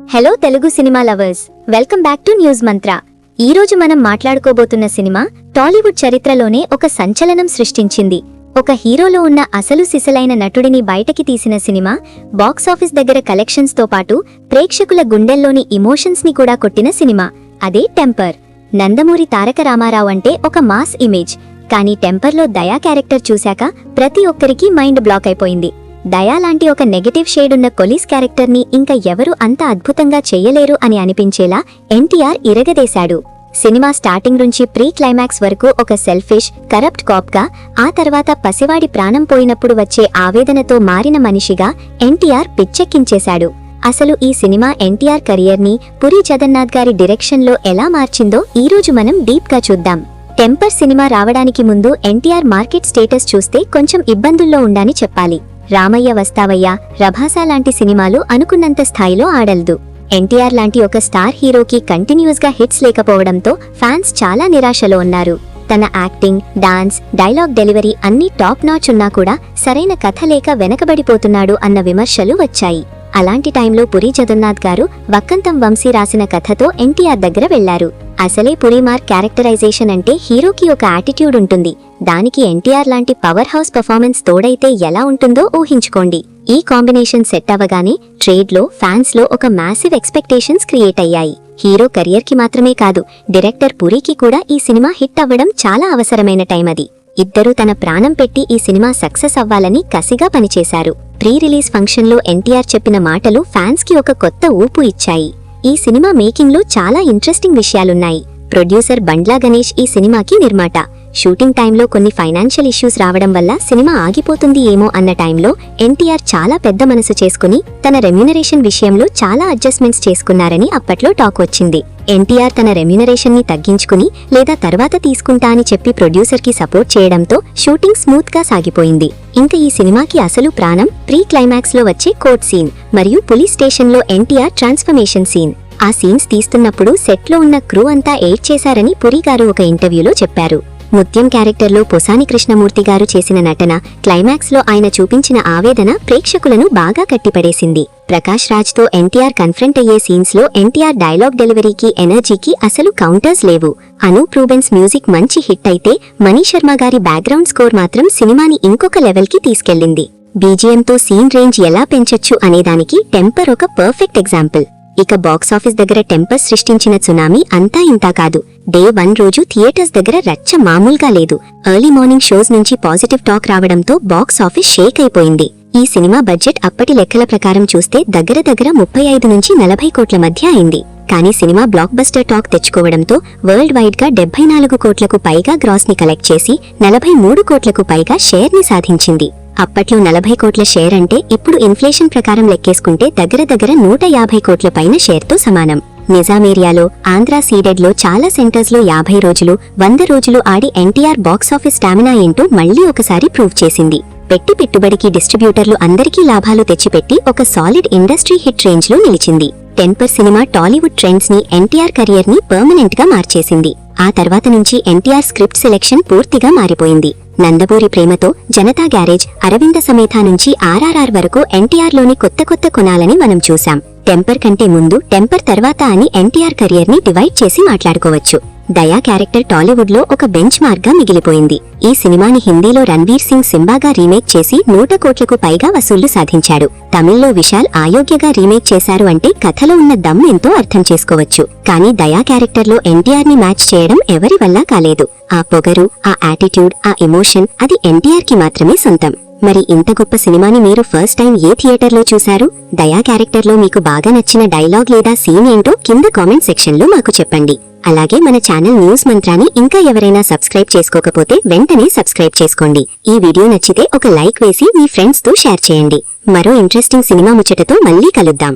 Hello Telugu cinema lovers, welcome back to news మంత్ర. ఈ రోజు మనం మాట్లాడుకోబోతున్న సినిమా టాలీవుడ్ చరిత్రలోనే ఒక సంచలనం సృష్టించింది. ఒక హీరోలో ఉన్న అసలు సిసలైన నటుడిని బయటకి తీసిన సినిమా బాక్సాఫీస్ దగ్గర కలెక్షన్స్ తో పాటు ప్రేక్షకుల గుండెల్లోని ఇమోషన్స్ ని కూడా కొట్టిన సినిమా. అదే టెంపర్. నందమూరి తారక రామారావు అంటే ఒక మాస్ ఇమేజ్, కానీ టెంపర్లో దయా క్యారెక్టర్ చూశాక ప్రతి ఒక్కరికి మైండ్ బ్లాక్ అయిపోయింది. దయా లాంటి ఒక నెగటివ్ షేడ్ ఉన్న పోలీస్ క్యారెక్టర్ని ఇంకా ఎవరు అంత అద్భుతంగా చెయ్యలేరు అని అనిపించేలా ఎన్టీఆర్ ఇరగదేశాడు. సినిమా స్టార్టింగ్ నుంచి ప్రీ క్లైమాక్స్ వరకు ఒక సెల్ఫిష్, కరప్ట్ కాప్గా, ఆ తర్వాత పసివాడి ప్రాణం పోయినప్పుడు వచ్చే ఆవేదనతో మారిన మనిషిగా ఎన్టీఆర్ పిచ్చెక్కించేశాడు. అసలు ఈ సినిమా ఎన్టీఆర్ కెరియర్ని పురి జగన్నాథ్ గారి డైరెక్షన్లో ఎలా మార్చిందో ఈరోజు మనం డీప్గా చూద్దాం. టెంపర్ సినిమా రావడానికి ముందు ఎన్టీఆర్ మార్కెట్ స్టేటస్ చూస్తే కొంచెం ఇబ్బందుల్లో ఉందని చెప్పాలి. రామయ్య వస్తావయ్య, ప్రభాస లాంటి సినిమాలు అనుకున్నంత స్థాయిలో ఆడలేదు. ఎన్టీఆర్ లాంటి ఒక స్టార్ హీరోకి కంటిన్యూస్ గా హిట్స్ లేకపోవడంతో ఫ్యాన్స్ చాలా నిరాశలో ఉన్నారు. తన యాక్టింగ్, డాన్స్, డైలాగ్ డెలివరీ అన్నీ టాప్ నాచ్ ఉన్నా కూడా సరైన కథ లేక వెనకబడిపోతున్నాడు అన్న విమర్శలు వచ్చాయి. అలాంటి టైంలో పురి జగన్నాథ్ గారు వక్కంతం వంశీ రాసిన కథతో ఎన్టీఆర్ దగ్గర వెళ్లారు. అసలే పురిమార్ క్యారెక్టరైజేషన్ అంటే హీరోకి ఒక యాటిట్యూడ్ ఉంటుంది. దానికి ఎన్టీఆర్ లాంటి పవర్ హౌస్ పర్ఫార్మెన్స్ తోడైతే ఎలా ఉంటుందో ఊహించుకోండి. ఈ కాంబినేషన్ సెట్ అవ్వగానే ట్రేడ్ లో, ఫ్యాన్స్ లో ఒక మ్యాసివ్ ఎక్స్పెక్టేషన్స్ క్రియేట్ అయ్యాయి. హీరో కెరియర్ కి మాత్రమే కాదు, డైరెక్టర్ పురికి కూడా ఈ సినిమా హిట్ అవ్వడం చాలా అవసరమైన టైం అది. ఇద్దరూ తన ప్రాణం పెట్టి ఈ సినిమా సక్సెస్ అవ్వాలని కసిగా పనిచేశారు. ప్రీ రిలీజ్ ఫంక్షన్ లో ఎన్టీఆర్ చెప్పిన మాటలు ఫ్యాన్స్ కి ఒక కొత్త ఊపు ఇచ్చాయి. ఈ సినిమా మేకింగ్ లో చాలా ఇంట్రెస్టింగ్ విషయాలున్నాయి. ప్రొడ్యూసర్ బండ్లా గణేష్ ఈ సినిమాకి నిర్మాత. షూటింగ్ టైంలో కొన్ని ఫైనాన్షియల్ ఇష్యూస్ రావడం వల్ల సినిమా ఆగిపోతుంది ఏమో అన్న టైంలో ఎన్టీఆర్ చాలా పెద్ద మనసు చేసుకుని తన రెమ్యూనరేషన్ విషయంలో చాలా అడ్జస్ట్మెంట్స్ చేసుకున్నారని అప్పట్లో టాక్ వచ్చింది. ఎన్టీఆర్ తన రెమ్యూనరేషన్ ని తగ్గించుకుని లేదా తర్వాత తీసుకుంటా అని చెప్పి ప్రొడ్యూసర్ కి సపోర్ట్ చేయడంతో షూటింగ్ స్మూత్ గా సాగిపోయింది. ఇంకా ఈ సినిమాకి అసలు ప్రాణం ప్రీ క్లైమాక్స్ లో వచ్చే కోర్ట్ సీన్ మరియు పోలీస్ స్టేషన్ లో ఎన్టీఆర్ ట్రాన్స్ఫర్మేషన్ సీన్. ఆ సీన్స్ తీస్తున్నప్పుడు సెట్ లో ఉన్న క్రూ అంతా ఎయిడ్ చేశారని పురి గారు ఒక ఇంటర్వ్యూలో చెప్పారు. ముత్యం క్యారెక్టర్లో పొసాని కృష్ణమూర్తి గారు చేసిన నటన, క్లైమాక్స్ లో ఆయన చూపించిన ఆవేదన ప్రేక్షకులను బాగా కట్టిపడేసింది. ప్రకాష్ రాజ్ తో ఎన్టీఆర్ కన్ఫ్రంట్ అయ్యే సీన్స్ లో ఎన్టీఆర్ డైలాగ్ డెలివరీకి, ఎనర్జీకి అసలు కౌంటర్స్ లేవు. అనూప్ రూబెన్స్ మ్యూజిక్ మంచి హిట్ అయితే మనీ శర్మ గారి బ్యాక్గ్రౌండ్ స్కోర్ మాత్రం సినిమాని ఇంకొక లెవెల్ కి తీసుకెళ్లింది. బీజిఎంతో సీన్ రేంజ్ ఎలా పెంచొచ్చు అనేదానికి టెంపర్ ఒక పర్ఫెక్ట్ ఎగ్జాంపుల్. ఇక బాక్సాఫీస్ దగ్గర టెంపర్ సృష్టించిన సునామీ అంతా ఇంతా కాదు. డే 1 రోజు థియేటర్స్ దగ్గర రచ్చ మామూలుగా లేదు. ఎర్లీ మార్నింగ్ షోస్ నుంచి పాజిటివ్ టాక్ రావడంతో బాక్సాఫీస్ షేక్ అయిపోయింది. ఈ సినిమా బడ్జెట్ అప్పటి లెక్కల ప్రకారం చూస్తే దగ్గర 35 నుంచి 40 కోట్ల మధ్య అయింది. కానీ సినిమా బ్లాక్ బస్టర్ టాక్ తెచ్చుకోవడంతో వరల్డ్ వైడ్ గా 74 కోట్లకు పైగా గ్రాస్ ని కలెక్ట్ చేసి 43 కోట్లకు పైగా షేర్ ని సాధించింది. అప్పట్లో 40 కోట్ల షేర్ అంటే ఇప్పుడు ఇన్ఫ్లేషన్ ప్రకారం లెక్కేసుకుంటే దగ్గర 150 కోట్ల పైన షేర్తో సమానం. నిజాం ఏరియాలో, ఆంధ్ర సీడెడ్ లో చాలా సెంటర్స్ లో 50 రోజులు, 100 రోజులు ఆడి ఎన్టీఆర్ బాక్సాఫీస్ స్టామినా ఏంటో మళ్లీ ఒకసారి ప్రూవ్ చేసింది. పెట్టుబడికి డిస్ట్రిబ్యూటర్లు అందరికీ లాభాలు తెచ్చిపెట్టి ఒక సాలిడ్ ఇండస్ట్రీ హిట్ రేంజ్ లో నిలిచింది. టెంపర్ సినిమా టాలీవుడ్ ట్రెండ్స్ ని, ఎన్టీఆర్ కెరియర్ ని పర్మనెంట్ గా మార్చేసింది. ఆ తర్వాత నుంచి ఎన్టీఆర్ స్క్రిప్ట్ సెలెక్షన్ పూర్తిగా మారిపోయింది. నందమూరి ప్రేమతో, జనతా గ్యారేజ్, అరవింద సమేత నుంచి ఆర్ఆర్ఆర్ వరకు ఎన్టీఆర్ లోని కొత్త కొనాలని మనం చూసాం. టెంపర్ కంటే ముందు, టెంపర్ తర్వాత అని ఎన్టీఆర్ కెరియర్ ని డివైడ్ చేసి మాట్లాడుకోవచ్చు. దయా క్యారెక్టర్ టాలీవుడ్ లో ఒక బెంచ్ మార్క్ గా మిగిలిపోయింది. ఈ సినిమాని హిందీలో రణ్వీర్ సింగ్ సింబాగా రీమేక్ చేసి 100 కోట్లకు పైగా వసూళ్లు సాధించాడు. తమిళ్లో విశాల్ అయోగ్యగా రీమేక్ చేశారు అంటే కథలో ఉన్న దమ్ ఎంతో అర్థం చేసుకోవచ్చు. కానీ దయా క్యారెక్టర్ లో ఎన్టీఆర్ ని మ్యాచ్ చేయడం ఎవరి వల్ల కాలేదు. ఆ పొగరు, ఆ యాటిట్యూడ్, ఆ ఎమోషన్ అది ఎన్టీఆర్ కి మాత్రమే సొంతం. మరి ఇంత గొప్ప సినిమాని మీరు ఫస్ట్ టైం ఏ థియేటర్ లో చూశారు? దయా క్యారెక్టర్ లో మీకు బాగా నచ్చిన డైలాగ్ లేదా సీన్ ఏంటో కింద కామెంట్ సెక్షన్ లో మాకు చెప్పండి. అలాగే మన ఛానల్ న్యూస్ మంత్రాని ఇంకా ఎవరైనా సబ్స్క్రైబ్ చేసుకోకపోతే వెంటనే సబ్స్క్రైబ్ చేసుకోండి. ఈ వీడియో నచ్చితే ఒక లైక్ వేసి మీ ఫ్రెండ్స్ తో షేర్ చేయండి. మరో ఇంట్రెస్టింగ్ సినిమా ముచ్చటతో మళ్ళీ కలుద్దాం.